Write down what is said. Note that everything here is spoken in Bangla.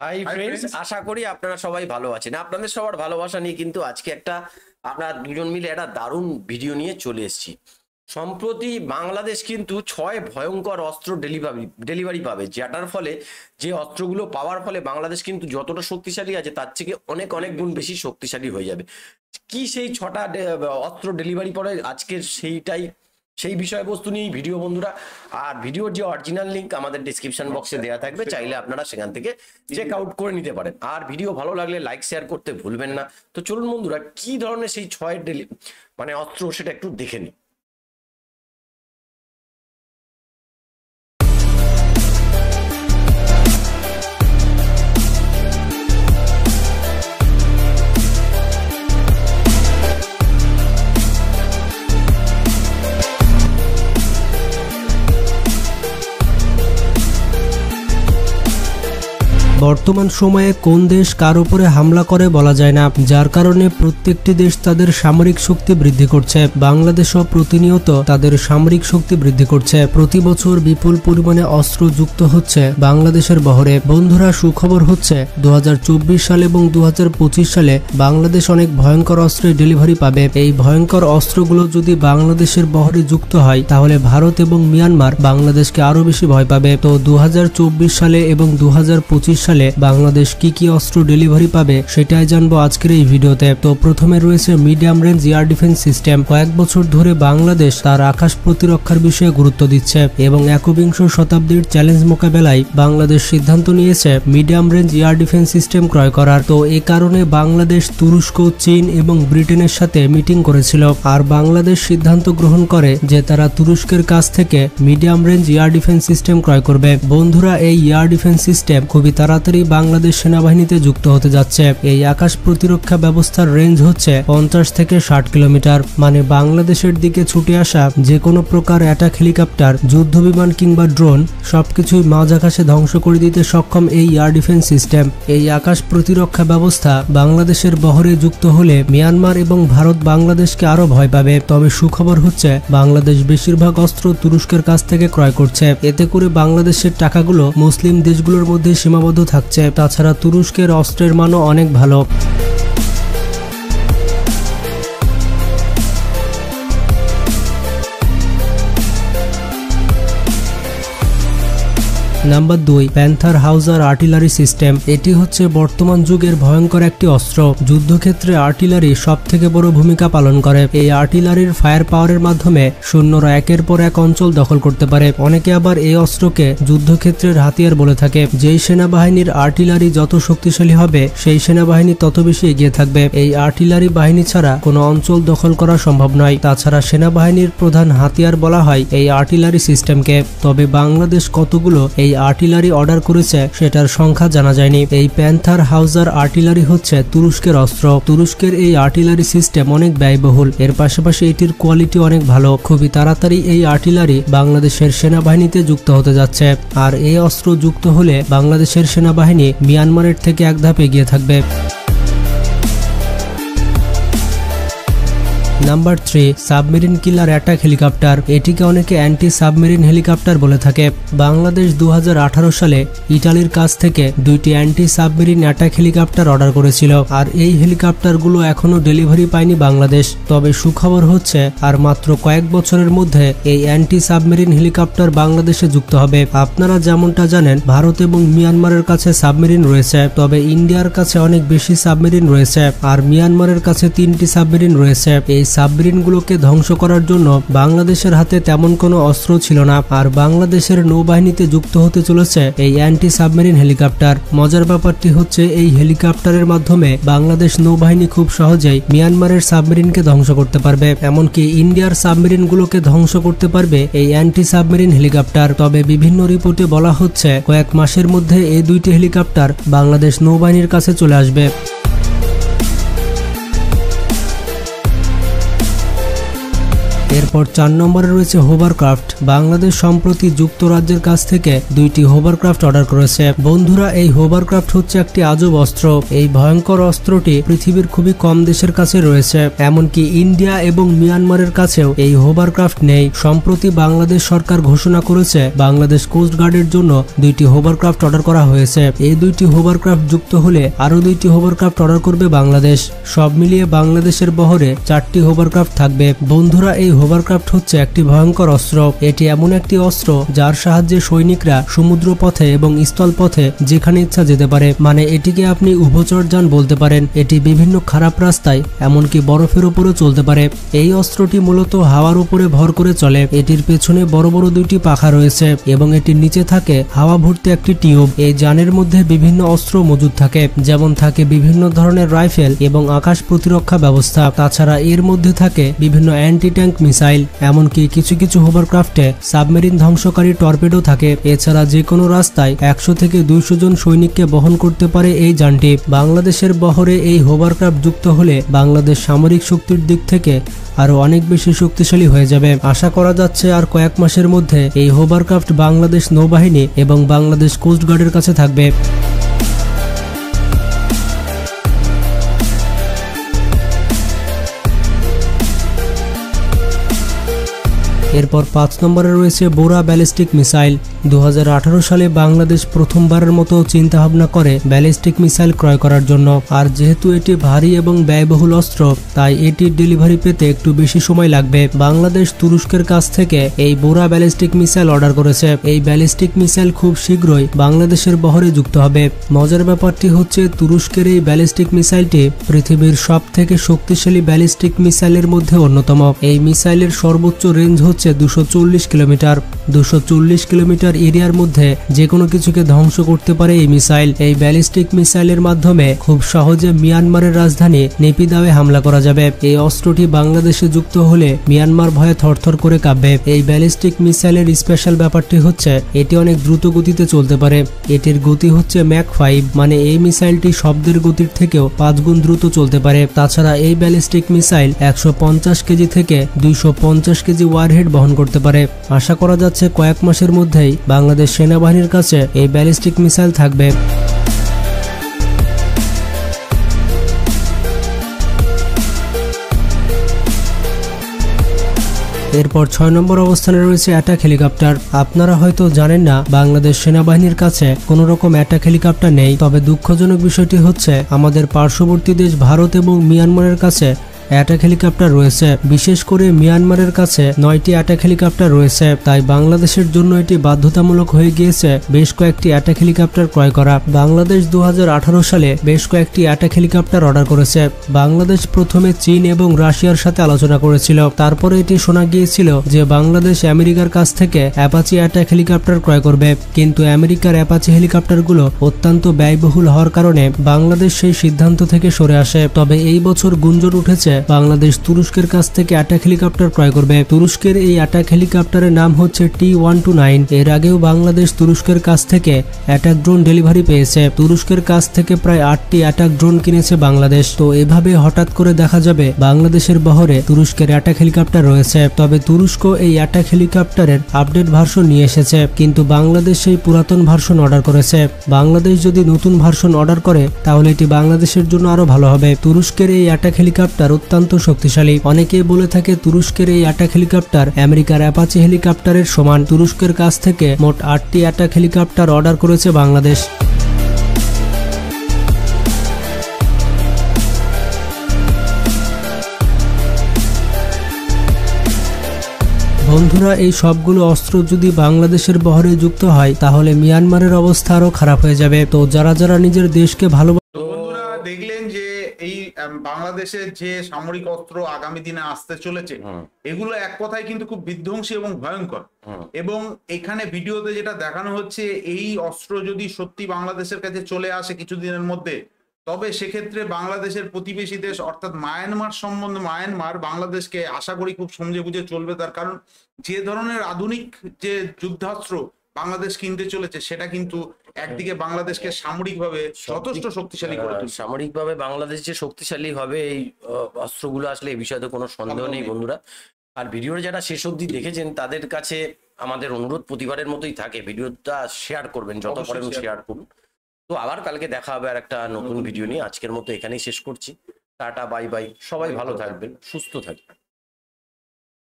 হাই ফ্রেন্ডস, আশা করি আপনারা সবাই ভালো আছেন। আপনাদের সবার ভালোবাসা নিয়ে কিন্তু আজকে আপনারা দুজন মিলে একটা দারুণ ভিডিও নিয়ে চলে এসেছি। সম্প্রতি বাংলাদেশ কিন্তু 6 ভয়ঙ্কর অস্ত্র ডেলিভারি পাবে, যেটার ফলে যে অস্ত্রগুলো পাওয়ার ফলে বাংলাদেশ কিন্তু যতটা শক্তিশালী আছে তার থেকে অনেক অনেক গুণ বেশি শক্তিশালী হয়ে যাবে। কি সেই 6টা অস্ত্র ডেলিভারি পরে আজকের সেই বিষয়বস্তু নিয়ে ভিডিও বন্ধুরা। আর ভিডিওর যে অরিজিনাল লিংক আমাদের ডিসক্রিপশন বক্সে দেওয়া থাকবে, চাইলে আপনারা সেখান থেকে চেক আউট করে নিতে পারেন। আর ভিডিও ভালো লাগলে লাইক শেয়ার করতে ভুলবেন না। তো চলুন বন্ধুরা, কি ধরনের সেই 6 অস্ত্র সেটা একটু দেখে নিই। বর্তমান সময়ে কোন দেশ কার উপরে হামলা করে বলা যায় না, যার কারণে প্রত্যেকটি দেশ তাদের সামরিক শক্তি বৃদ্ধি করছে। বাংলাদেশও প্রতিনিয়ত তাদের সামরিক শক্তি বৃদ্ধি করছে। প্রতি বছর বিপুল পরিমাণে অস্ত্র যুক্ত হচ্ছে বাংলাদেশের বহরে। বন্ধুরা, সুখবর হচ্ছে 2024 সালে এবং 2025 সালে বাংলাদেশ অনেক ভয়ঙ্কর অস্ত্রের ডেলিভারি পাবে। এই ভয়ঙ্কর অস্ত্রগুলো যদি বাংলাদেশের বহরে যুক্ত হয় তাহলে ভারত এবং মিয়ানমার বাংলাদেশকে আরো বেশি ভয় পাবে। তো 2024 সালে এবং 2025 সালে বাংলাদেশ কি কি অস্ত্র ডেলিভারি পাবে সেটাই জানবো আজকের এই ভিডিওতে। তো প্রথমে রয়েছে medium range air defence system. কয়েক বছর ধরে বাংলাদেশ তার আকাশ প্রতিরক্ষার বিষয়ে গুরুত্ব দিচ্ছে এবং একবিংশ শতাব্দীর চ্যালেঞ্জ মোকাবেলায় বাংলাদেশ সিদ্ধান্ত নিয়েছে medium range air defence system ক্রয় করার। তো এ কারণে বাংলাদেশ তুরস্ক, চীন এবং ব্রিটেনের সাথে মিটিং করেছিল। আর বাংলাদেশ সিদ্ধান্ত গ্রহণ করে যে তারা তুরস্কের কাছ থেকে medium range air defence system ক্রয় করবে। বন্ধুরা, এই এয়ার ডিফেন্স সিস্টেম খুবই তাড়াতাড়ি বাংলাদেশ সেনাবাহিনীতে যুক্ত হতে যাচ্ছে। এই আকাশ প্রতিরক্ষা ব্যবস্থার রেঞ্জ হচ্ছে 50 থেকে 60 কিলোমিটার। মানে বাংলাদেশের দিকে ছুটে আসা যে কোনো প্রকার অ্যাটাক হেলিকপ্টার, যুদ্ধ বিমান কিংবা ড্রোন সবকিছুই মাঝ আকাশে ধ্বংস করে দিতে সক্ষম এই এয়ার ডিফেন্স সিস্টেম। এই আকাশ প্রতিরক্ষা ব্যবস্থা বাংলাদেশের বহরে যুক্ত হলে মিয়ানমার এবং ভারত বাংলাদেশকে আরো ভয় পাবে। তবে সুখবর হচ্ছে বাংলাদেশ বেশিরভাগ অস্ত্র তুরস্কের কাছ থেকে ক্রয় করছে। এতে করে বাংলাদেশের টাকাগুলো মুসলিম দেশগুলোর মধ্যে সীমাবদ্ধ থাকছে। তাছাড়া তুরস্কের অস্ত্রের মানও অনেক ভালো। Number 2, panther হাউজার artillery system. এটি হচ্ছে বর্তমান যুগের ভয়ঙ্কর একটি অস্ত্র। যুদ্ধক্ষেত্রে আর্টিলারি সব থেকে বড় ভূমিকা পালন করে। এই আর্টিলারির ফায়ার পাওয়ারের মাধ্যমে সৈন্যরা একের পর এক অঞ্চল দখল করতে পারে। অনেকে আবার এই অস্ত্রকে যুদ্ধক্ষেত্রের হাতিয়ার বলে থাকে। যেই সেনাবাহিনীর আর্টিলারি যত শক্তিশালী হবে সেই সেনাবাহিনী তত বেশি এগিয়ে থাকবে। এই আর্টিলারি বাহিনী ছাড়া কোনো অঞ্চল দখল করা সম্ভব নয়। তাছাড়া সেনাবাহিনীর প্রধান হাতিয়ার বলা হয় এই আর্টিলারি সিস্টেমকে। তবে বাংলাদেশ কতগুলো এই আর্টিলারি অর্ডার করেছে সেটার সংখ্যা জানা যায়নি। এই প্যান্থার হাউজার আর্টিলারি হচ্ছে তুরস্কের অস্ত্র। তুরস্কের এই আর্টিলারি সিস্টেম অনেক ব্যয়বহুল। এর পাশাপাশি এটির কোয়ালিটি অনেক ভালো। খুবই তাড়াতাড়ি এই আর্টিলারি বাংলাদেশের সেনাবাহিনীতে যুক্ত হতে যাচ্ছে। আর এই অস্ত্র যুক্ত হলে বাংলাদেশের সেনাবাহিনী মিয়ানমারের থেকে এক ধাপ এগিয়ে থাকবে। নাম্বার 3, সাবমেরিন কিলার অ্যাটাক হেলিকপ্টার। এটিকে অনেকে অ্যান্টি সাবমেরিন হেলিকপ্টার বলে থাকে। বাংলাদেশ 2018 সালে ইটালির কাছ থেকে 2টি anti submarine attack helicopter order করেছিল। আর এই হেলিকপ্টারগুলো এখনো ডেলিভারি পায়নি বাংলাদেশ। তবে সুখবর হচ্ছে আর মাত্র কয়েক বছরের মধ্যে এই অ্যান্টি সাবমেরিন হেলিকপ্টার বাংলাদেশে যুক্ত হবে। আপনারা যেমনটা জানেন, ভারত এবং মিয়ানমারের কাছে সাবমেরিন রয়েছে, তবে ইন্ডিয়ার কাছে অনেক বেশি সাবমেরিন রয়েছে। আর মিয়ানমারের কাছে 3টি সাবমেরিন রয়েছে। এই সাবমেরিনগুলোকে ধ্বংস করার জন্য বাংলাদেশের হাতে তেমন কোনো অস্ত্র ছিল না। আর বাংলাদেশের নৌবাহিনীতে যুক্ত হতে চলেছে এই অ্যান্টি সাবমেরিন হেলিকপ্টার। মজার ব্যাপারটি হচ্ছে এই হেলিকপ্টারের মাধ্যমে বাংলাদেশ নৌবাহিনী খুব সহজেই মিয়ানমারের সাবমেরিনকে ধ্বংস করতে পারবে। এমনকি ইন্ডিয়ার সাবমেরিনগুলোকে ধ্বংস করতে পারবে এই অ্যান্টি সাবমেরিন হেলিকপ্টার। তবে বিভিন্ন রিপোর্টে বলা হচ্ছে কয়েক মাসের মধ্যে এই 2টি হেলিকপ্টার বাংলাদেশ নৌবাহিনীর কাছে চলে আসবে। এর এরপর 4 নম্বরে রয়েছে হোভারক্রাফট। বাংলাদেশ সম্প্রতি যুক্তরাজ্যের কাছ থেকে 2টি হোভারক্রাফট অর্ডার করেছে। বন্ধুরা, এই হোভারক্রাফট হচ্ছে একটি আজব অস্ত্র। এই ভয়ঙ্কর অস্ত্রটি পৃথিবীর খুবই কম দেশের কাছে রয়েছে, এমনকি ইন্ডিয়া এবং মিয়ানমারের কাছেও এই হোভারক্রাফট নেই। সম্প্রতি বাংলাদেশ সরকার ঘোষণা করেছে বাংলাদেশ কোস্ট গার্ডের জন্য 2টি হোভারক্রাফট অর্ডার করা হয়েছে। এই 2টি হোভারক্রাফট যুক্ত হলে আরো 2টি হোভারক্রাফট অর্ডার করবে বাংলাদেশ। সব মিলিয়ে বাংলাদেশের বহরে 4টি হোভারক্রাফট থাকবে। বন্ধুরা, এই হোভারক্রাফট হচ্ছে একটি ভয়ঙ্কর অস্ত্র। এটি এমন একটি অস্ত্র যার সাহায্যে সৈনিকরা সমুদ্র পথে এবং স্থল পথে যেখানে ইচ্ছা যেতে পারে। মানে এটিকে আপনি উভচর যান বলতে পারেন। এটি বিভিন্ন খারাপ রাস্তায় এমনকি বরফের উপরেও চলতে পারে। এই অস্ত্রটি মূলত হাওয়ার উপরে ভর করে চলে। এটির পেছনে বড় বড় 2টি পাখা রয়েছে এবং এটির নিচে থাকে হাওয়া ভর্তি একটি টিউব। এই যানের মধ্যে বিভিন্ন অস্ত্র মজুদ থাকে, যেমন থাকে বিভিন্ন ধরনের রাইফেল এবং আকাশ প্রতিরক্ষা ব্যবস্থা। তাছাড়া এর মধ্যে থাকে বিভিন্ন অ্যান্টি ট্যাঙ্ক মিসাইল, এমনকি কিছু কিছু হোভারক্রাফটে সাবমেরিন ধ্বংসকারী টর্পেডো থাকে। এছাড়া যে কোনো রাস্তায় 100 থেকে 200 জন সৈনিককে বহন করতে পারে এই যানটি। বাংলাদেশের বহরে এই হোভারক্রাফট যুক্ত হলে বাংলাদেশ সামরিক শক্তির দিক থেকে আরো অনেক বেশি শক্তিশালী হয়ে যাবে। আশা করা যাচ্ছে আর কয়েক মাসের মধ্যে এই হোভারক্রাফট বাংলাদেশ নৌবাহিনী এবং বাংলাদেশ কোস্ট গার্ডের কাছে থাকবে। এরপর 5 নম্বরে রয়েছে বোরা ব্যালিস্টিক মিসাইল। 2018 সালে বাংলাদেশ প্রথমবারের মতো চিন্তাভাবনা করে ব্যালিস্টিক মিসাইল ক্রয় করার জন্য। আর যেহেতু এটি ভারী এবং ব্যয়বহুল অস্ত্র, তাই এটির ডেলিভারি পেতে একটু বেশি সময় লাগবে। বাংলাদেশ তুরস্কের কাছ থেকে এই বোরা ব্যালিস্টিক মিসাইল অর্ডার করেছে। এই ব্যালিস্টিক মিসাইল খুব শীঘ্রই বাংলাদেশের বহরে যুক্ত হবে। মজার ব্যাপারটি হচ্ছে তুরস্কের এই ব্যালিস্টিক মিসাইলটি পৃথিবীর সব থেকে শক্তিশালী ব্যালিস্টিক মিসাইলের মধ্যে অন্যতম। এই মিসাইলের সর্বোচ্চ রেঞ্জ হচ্ছে 240 কিলোমিটার। 240 কিলোমিটার এরিয়ার মধ্যে যে কোনো কিছুকে ধ্বংস করতে পারে এই মিসাইল। এই ব্যালিস্টিক মিসাইলের মাধ্যমে খুব সহজে মিয়ানমারের রাজধানী নেপিদাওয়ে হামলা করা যাবে। এই অস্ত্রটি বাংলাদেশে যুক্ত হলে মিয়ানমার ভয়ে থরথর করে কাঁপবে। এই ব্যালিস্টিক মিসাইলের স্পেশাল ব্যাপারটি হচ্ছে এটি অনেক দ্রুত গতিতে চলতে পারে। এটির গতি হচ্ছে ম্যাক 5, মানে এই মিসাইলটি শব্দের গতির থেকেও 5 গুণ দ্রুত চলতে পারে। তাছাড়া এই ব্যালিস্টিক মিসাইল 150 কেজি থেকে 250 কেজি ওয়ারহেড বহন করতে পারে। আশা করা যাচ্ছে কয়েক মাসের মধ্যেই বাংলাদেশ সেনাবাহিনীর কাছে এই ব্যালিস্টিক মিসাইল থাকবে। এরপর 6 নম্বর অবস্থানে রয়েছে অ্যাটাক হেলিকপ্টার। আপনারা হয়তো জানেন না, বাংলাদেশ সেনাবাহিনীর কাছে কোনো রকম অ্যাটাক হেলিকপ্টার নেই। তবে দুঃখজনক বিষয়টি হচ্ছে আমাদের পার্শ্ববর্তী দেশ ভারত এবং মিয়ানমারের কাছে অ্যাটাক হেলিকপ্টার রয়েছে। বিশেষ করে মিয়ানমারের কাছে 9টি অ্যাটাক হেলিকপ্টার রয়েছে। তাই বাংলাদেশের জন্য এটি বাধ্যতামূলক হয়ে গিয়েছে বেশ কয়েকটি অ্যাটাক হেলিকপ্টার ক্রয় করা। বাংলাদেশ 2018 সালে বেশ কয়েকটি অ্যাটাক হেলিকপ্টার অর্ডার করেছে। বাংলাদেশ প্রথমে চীন এবং রাশিয়ার সাথে আলোচনা করেছিল। তারপরে এটি শোনা গিয়েছিল যে বাংলাদেশ আমেরিকার কাছ থেকে অ্যাপাচি অ্যাটাক হেলিকপ্টার ক্রয় করবে, কিন্তু আমেরিকার অ্যাপাচি হেলিকপ্টারগুলো অত্যন্ত ব্যয়বহুল হওয়ার কারণে বাংলাদেশ সেই সিদ্ধান্ত থেকে সরে আসে। তবে এই বছর গুঞ্জন উঠেছে বাংলাদেশ তুরস্কের কাছ থেকে অ্যাটাক হেলিকপ্টার ক্রয় করবে। তুরস্কের এই অ্যাটাক হেলিকপ্টারের নাম হচ্ছে T-129। এর আগেও বাংলাদেশ তুরস্কের কাছ থেকে অ্যাটাক ড্রোন ডেলিভারি পেয়েছে। তুরস্কের কাছ থেকে প্রায় 8টি অ্যাটাক ড্রোন কিনেছে বাংলাদেশ। তো এভাবে হঠাৎ করে দেখা যাবে বাংলাদেশের বহরে তুরস্কের অ্যাটাক হেলিকপ্টার রয়েছে। তবে তুরস্ক এই অ্যাটাক হেলিকপ্টারের আপডেট ভার্সন নিয়ে এসেছে, কিন্তু বাংলাদেশ সেই পুরাতন ভার্সন অর্ডার করেছে। বাংলাদেশ যদি নতুন ভার্সন অর্ডার করে তাহলে এটি বাংলাদেশের জন্য আরো ভালো হবে। তুরস্কের এই অ্যাটাক হেলিকপ্টার অত্যন্ত শক্তিশালী। অনেকেই বলে থাকে তুরস্কের এই অ্যাটাক হেলিকপ্টার আমেরিকার অ্যাপাচি হেলিকপ্টারের সমান। তুরস্কের কাছ থেকে মোট 8টি অ্যাটাক হেলিকপ্টার অর্ডার করেছে বাংলাদেশ। বন্ধুরা, এই সবগুলো অস্ত্র যদি বাংলাদেশের বহরে যুক্ত হয় তাহলে মিয়ানমারের অবস্থা আরো খারাপ হয়ে যাবে। তো যারা যারা নিজের দেশকে ভালো বন্ধুরা দেখলেন যে এই বাংলাদেশের যে সামরিক অস্ত্র আগামী দিনে আসতে চলেছে, এগুলো এক কথায় কিন্তু খুব বিধ্বংসী এবং ভয়ঙ্কর। এবং এখানে ভিডিওতে যেটা দেখানো হচ্ছে, এই অস্ত্র যদি সত্যি বাংলাদেশের কাছে চলে আসে কিছুদিনের মধ্যে, তবে সেক্ষেত্রে বাংলাদেশের প্রতিবেশী দেশ অর্থাৎ মায়ানমার বাংলাদেশকে আশা করি খুব সমঝে বুঝে চলবে। তার কারণ যে ধরনের আধুনিক যে যুদ্ধাস্ত্র বাংলাদেশ কিনতে চলেছে, সেটা কিন্তু একদিকে বাংলাদেশকে সামরিকভাবে যথেষ্ট শক্তিশালী করে তুলবে। সামরিকভাবে বাংলাদেশ যে শক্তিশালী হবে এই অস্ত্রগুলো আসলে এই বিষয়ে তো কোনো সন্দেহ নেই বন্ধুরা। আর ভিডিওটা যারা শেষ অবধি দেখেছেন তাদের কাছে আমাদের অনুরোধ প্রতিবারের মতোই থাকে, ভিডিওটা শেয়ার করবেন, যত অবশ্যই পারেন share শেয়ার করুন। তো আবার কালকে দেখা হবে আর একটা নতুন ভিডিও নিয়ে। আজকের মতো এখানেই শেষ করছি। টাটা, বাই বাই, সবাই ভালো থাকবেন, সুস্থ থাকবেন।